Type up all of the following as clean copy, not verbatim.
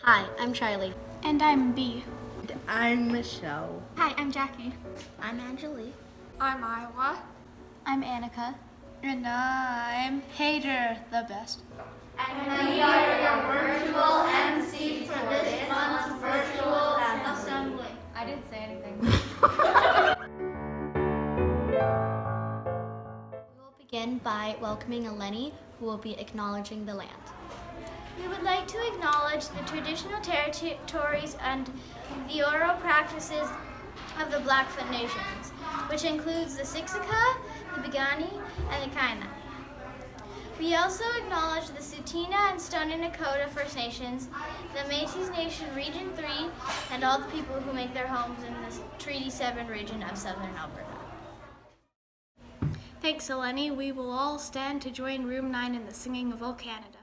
Hi, I'm Charlie. And I'm B. And I'm Michelle. Hi, I'm Jackie. I'm Angelique. I'm Iowa. I'm Annika. And I'm Hater the Best. And we are your virtual MCs for this month's virtual assembly. I didn't say anything. We will begin by welcoming Eleni, who will be acknowledging the land. We would like to acknowledge the traditional territories and the oral practices of the Blackfoot Nations, which includes the Siksika, the Piikani, and the Kainai. We also acknowledge the Tsuut'ina and Stoney Nakoda First Nations, the Métis Nation Region 3, and all the people who make their homes in the Treaty 7 region of southern Alberta. Thanks, Eleni. We will all stand to join Room 9 in the singing of O Canada.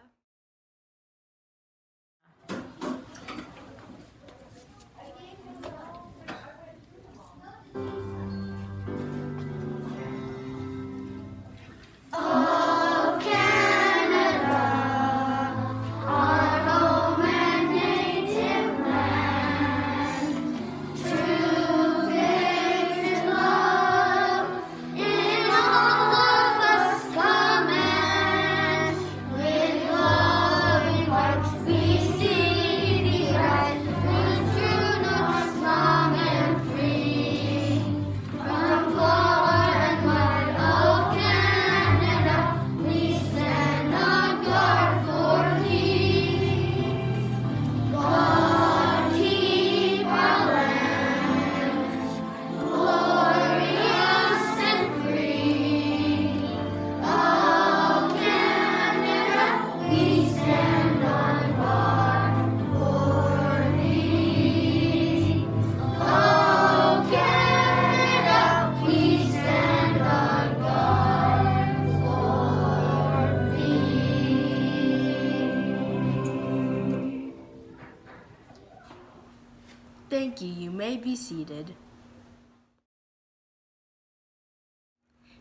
Thank you. You may be seated.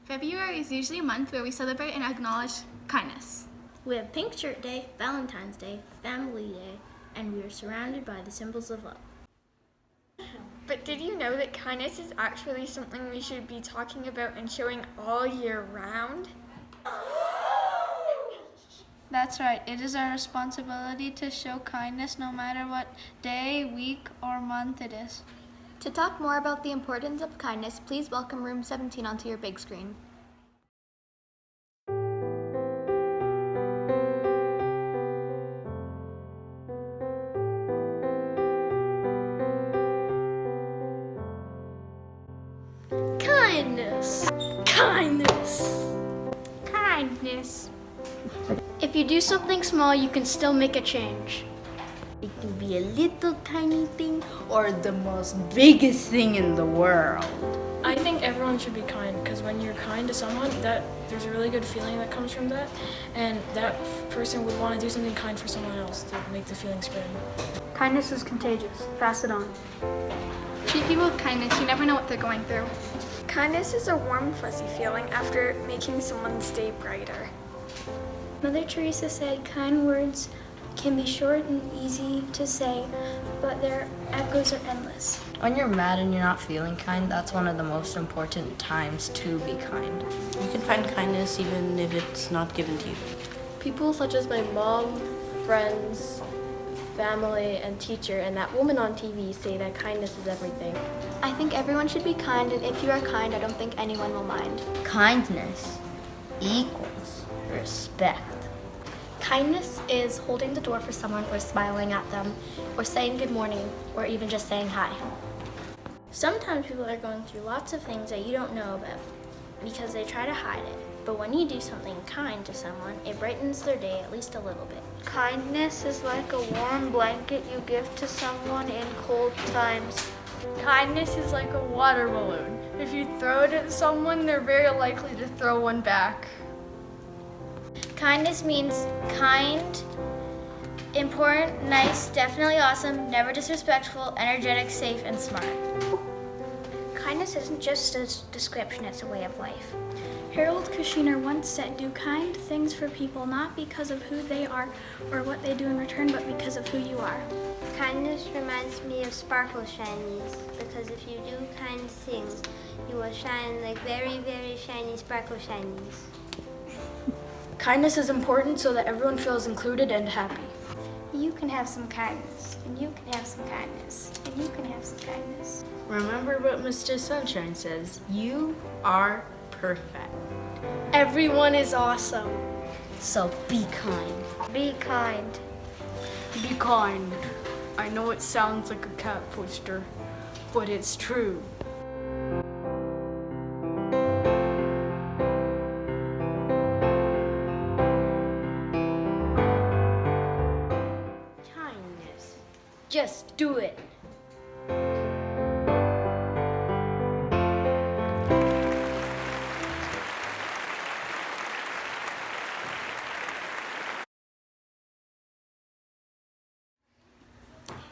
February is usually a month where we celebrate and acknowledge kindness. We have Pink Shirt Day, Valentine's Day, Family Day, and we are surrounded by the symbols of love. But did you know that kindness is actually something we should be talking about and showing all year round? That's right. It is our responsibility to show kindness no matter what day, week, or month it is. To talk more about the importance of kindness, please welcome Room 17 onto your big screen. Kindness. Kindness. Kindness. If you do something small, you can still make a change. It can be a little tiny thing or the most biggest thing in the world. I think everyone should be kind because when you're kind to someone, there's a really good feeling that comes from that, and that person would want to do something kind for someone else to make the feeling spread. Kindness is contagious. Pass it on. Treat people with kindness. You never know what they're going through. Kindness is a warm, fuzzy feeling after making someone's day brighter. Mother Teresa said kind words can be short and easy to say, but their echoes are endless. When you're mad and you're not feeling kind, that's one of the most important times to be kind. You can find kindness even if it's not given to you. People such as my mom, friends, family, and teacher, and that woman on TV say that kindness is everything. I think everyone should be kind, and if you are kind, I don't think anyone will mind. Kindness equals respect. Kindness is holding the door for someone or smiling at them, or saying good morning, or even just saying hi. Sometimes people are going through lots of things that you don't know about because they try to hide it. But when you do something kind to someone, it brightens their day at least a little bit. Kindness is like a warm blanket you give to someone in cold times. Kindness is like a water balloon. If you throw it at someone, they're very likely to throw one back. Kindness means kind, important, nice, definitely awesome, never disrespectful, energetic, safe, and smart. Kindness isn't just a description, it's a way of life. Harold Kushner once said, "Do kind things for people not because of who they are or what they do in return, but because of who you are." Kindness reminds me of sparkle shinies, because if you do kind things, you will shine like very, very shiny sparkle shinies. Kindness is important so that everyone feels included and happy. You can have some kindness, and you can have some kindness, and you can have some kindness. Remember what Mr. Sunshine says. You are perfect. Everyone is awesome. So be kind. Be kind. Be kind. I know it sounds like a cat poster, but it's true. Kindness. Just do it.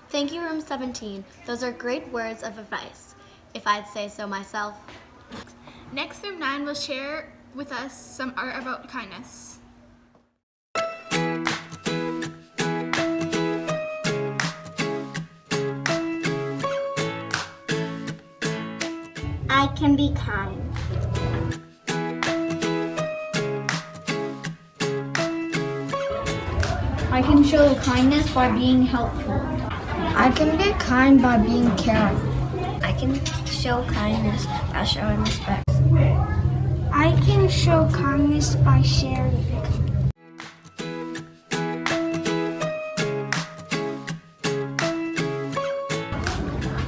Thank you, Room 17. Those are great words of advice, if I'd say so myself. Next, Room 9 will share with us some art about kindness. I can be kind. I can show kindness by being helpful. I can be kind by being caring. I can show kindness by showing respect. I can show kindness by sharing.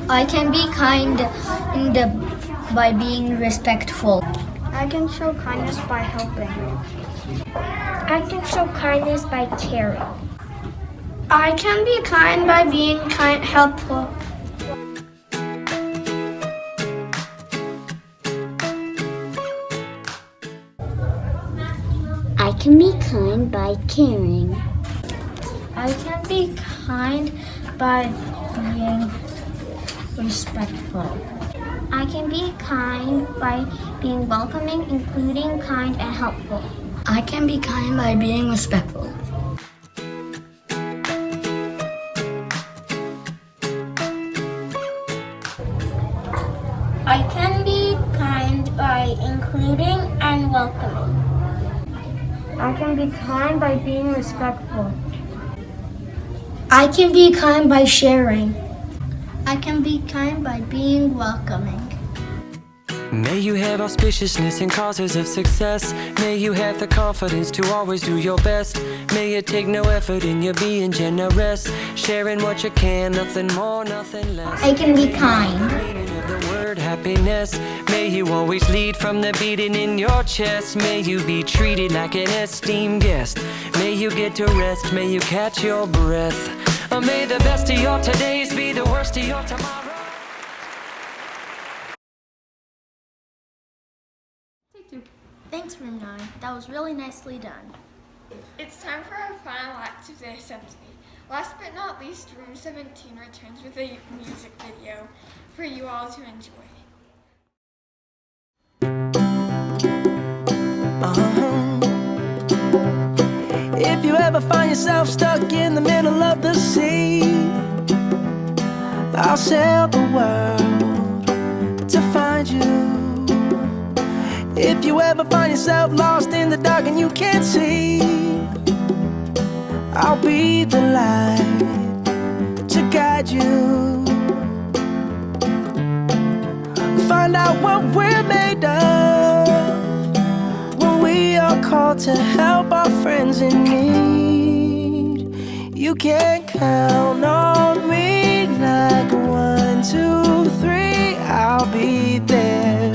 I can be kind by being respectful. I can show kindness by helping. I can show kindness by caring. I can be kind by being helpful. I can be kind by caring. I can be kind by being respectful. I can be kind by being welcoming, including, kind, and helpful. I can be kind by being respectful. I can be kind by including and welcoming. I can be kind by being respectful. I can be kind by sharing. I can be kind by being welcoming. May you have auspiciousness and causes of success. May you have the confidence to always do your best. May it take no effort in your being generous, sharing what you can, nothing more, nothing less. I can be kind. Meaning of the word happiness. May you always lead from the beating in your chest. May you be treated like an esteemed guest. May you get to rest. May you catch your breath. Or may the best of your todays be the worst of your tomorrow. Thanks, Room 9. That was really nicely done. It's time for our final act of the assembly. Last but not least, Room 17 returns with a music video for you all to enjoy. If you ever find yourself stuck in the middle of the sea, I'll sail the world to find you. If you ever find yourself lost in the dark and you can't see, I'll be the light to guide you. Find out what we're made of when we are called to help our friends in need. You can count on me like 1, 2, 3, I'll be there.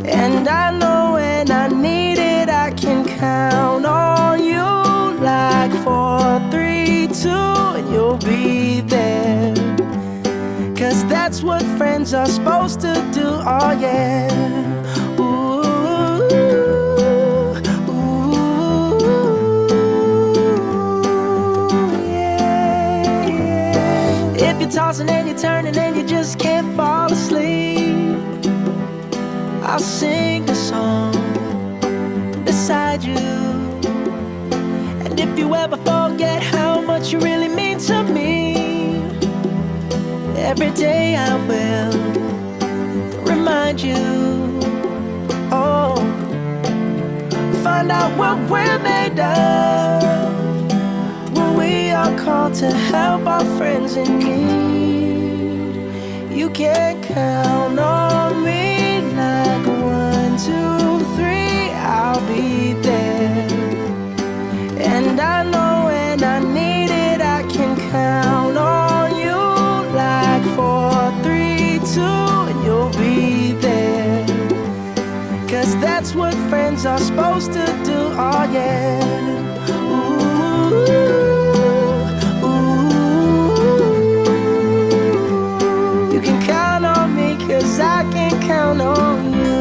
And I know when I need it, I can count on you like 4, 3, 2, and you'll be there. 'Cause that's what friends are supposed to do, oh yeah. Ooh, ooh, yeah, yeah. If you're tossing and you're turning and you just can't fall asleep, I'll sing a song beside you. And if you ever forget how much you really mean to me, Every day I will remind you. Oh, find out what we're made of when we are called to help our friends in need. You can count on me like 1, 2, 3, I'll be there. And I know when I need it, I can count on you like 4, 3, 2, and you'll be there. 'Cause that's what friends are supposed to do, oh yeah. Ooh, ooh. You can count on me 'cause I can count on you.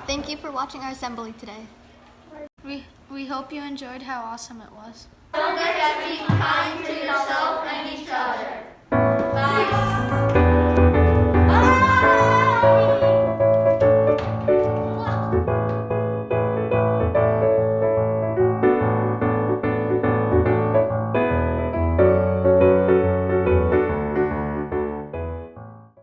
Thank you for watching our assembly today. We hope you enjoyed how awesome it was. Don't forget to be kind to yourself and each other. Bye. Bye.